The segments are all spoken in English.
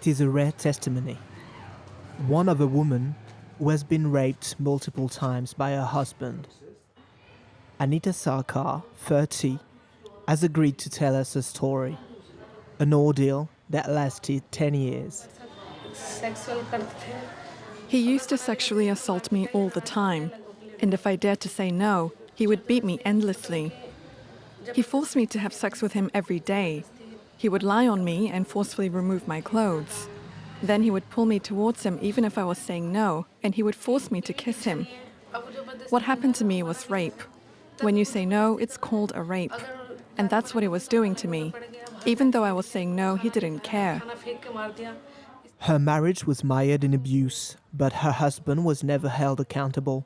It is a rare testimony. One of a woman who has been raped multiple times by her husband. Anita Sarkar, 30, has agreed to tell us her story. An ordeal that lasted 10 years. He used to sexually assault me all the time, and if I dared to say no, he would beat me endlessly. He forced me to have sex with him every day. He would lie on me and forcefully remove my clothes. Then he would pull me towards him even if I was saying no, and he would force me to kiss him. What happened to me was rape. When you say no, it's called a rape. And that's what he was doing to me. Even though I was saying no, he didn't care. Her marriage was mired in abuse, but her husband was never held accountable.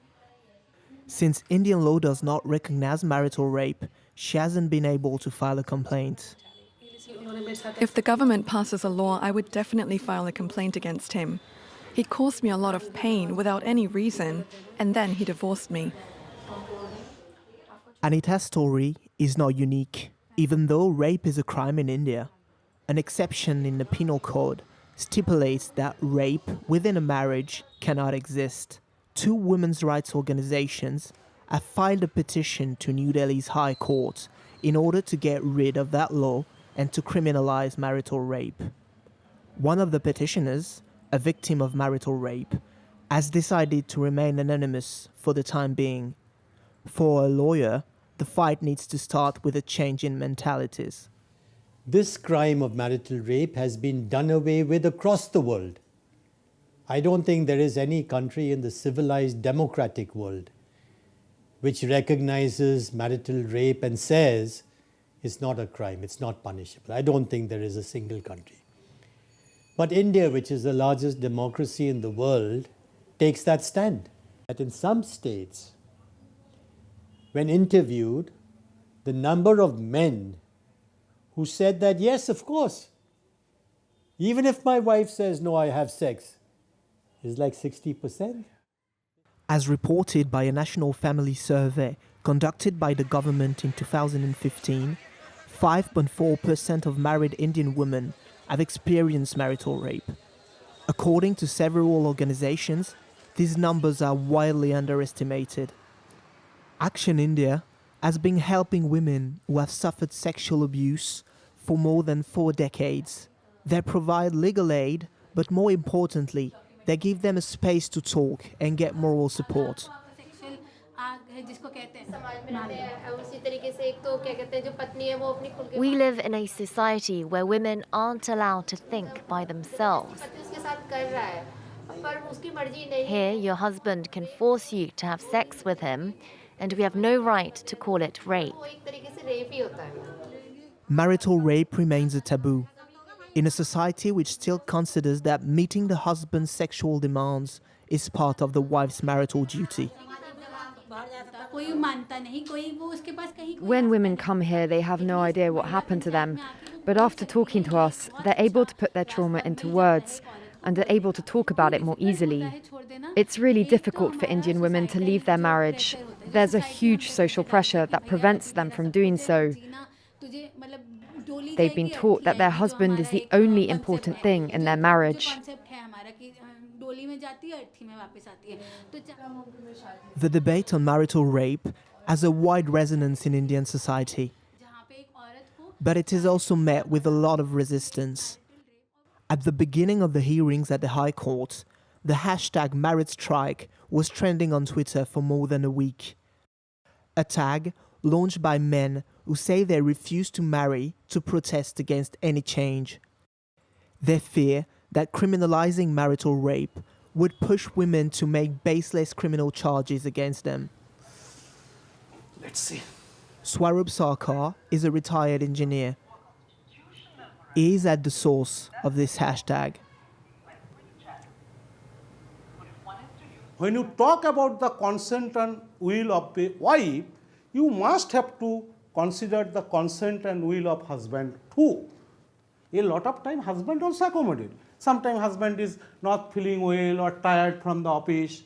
Since Indian law does not recognize marital rape, she hasn't been able to file a complaint. If the government passes a law, I would definitely file a complaint against him. He caused me a lot of pain without any reason, and then he divorced me. Anita's story is not unique, even though rape is a crime in India. An exception in the penal code stipulates that rape within a marriage cannot exist. Two women's rights organizations have filed a petition to New Delhi's High Court in order to get rid of that law and to criminalise marital rape. One of the petitioners, a victim of marital rape, has decided to remain anonymous for the time being. For a lawyer, the fight needs to start with a change in mentalities. This crime of marital rape has been done away with across the world. I don't think there is any country in the civilized democratic world which recognizes marital rape and says it's not a crime, it's not punishable. I don't think there is a single country. But India, which is the largest democracy in the world, takes that stand. That in some states, when interviewed, the number of men who said that, yes, of course, even if my wife says, no, I have sex, is like 60%. As reported by a national family survey conducted by the government in 2015, 5.4% of married Indian women have experienced marital rape. According to several organizations, these numbers are wildly underestimated. Action India has been helping women who have suffered sexual abuse for more than 4 decades. They provide legal aid, but more importantly, they give them a space to talk and get moral support. We live in a society where women aren't allowed to think by themselves. Here, your husband can force you to have sex with him, and we have no right to call it rape. Marital rape remains a taboo. In a society which still considers that meeting the husband's sexual demands is part of the wife's marital duty. When women come here, they have no idea what happened to them. But after talking to us, they're able to put their trauma into words and are able to talk about it more easily. It's really difficult for Indian women to leave their marriage. There's a huge social pressure that prevents them from doing so. They've been taught that their husband is the only important thing in their marriage. The debate on marital rape has a wide resonance in Indian society, but it is also met with a lot of resistance. At the beginning of the hearings at the High Court, the hashtag #MarriedStrike was trending on Twitter for more than a week. A tag launched by men who say they refuse to marry to protest against any change. They fear that criminalizing marital rape would push women to make baseless criminal charges against them. Let's see. Swarup Sarkar is a retired engineer. He is at the source of this hashtag. When you talk about the consent and will of the wife, you must have to consider the consent and will of husband too. A lot of time husband also accommodate. Sometimes husband is not feeling well or tired from the office.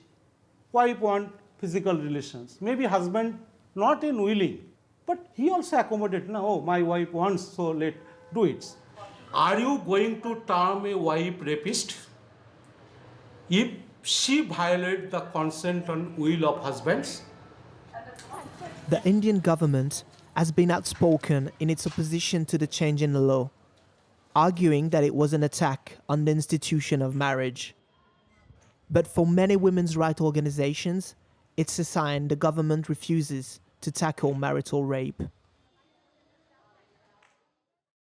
Wife want physical relations. Maybe husband not unwilling, but he also accommodate. Now, oh, my wife wants, so let do it. Are you going to term a wife rapist if she violates the consent and will of husbands? The Indian government has been outspoken in its opposition to the change in the law, arguing that it was an attack on the institution of marriage. But for many women's rights organizations, it's a sign the government refuses to tackle marital rape.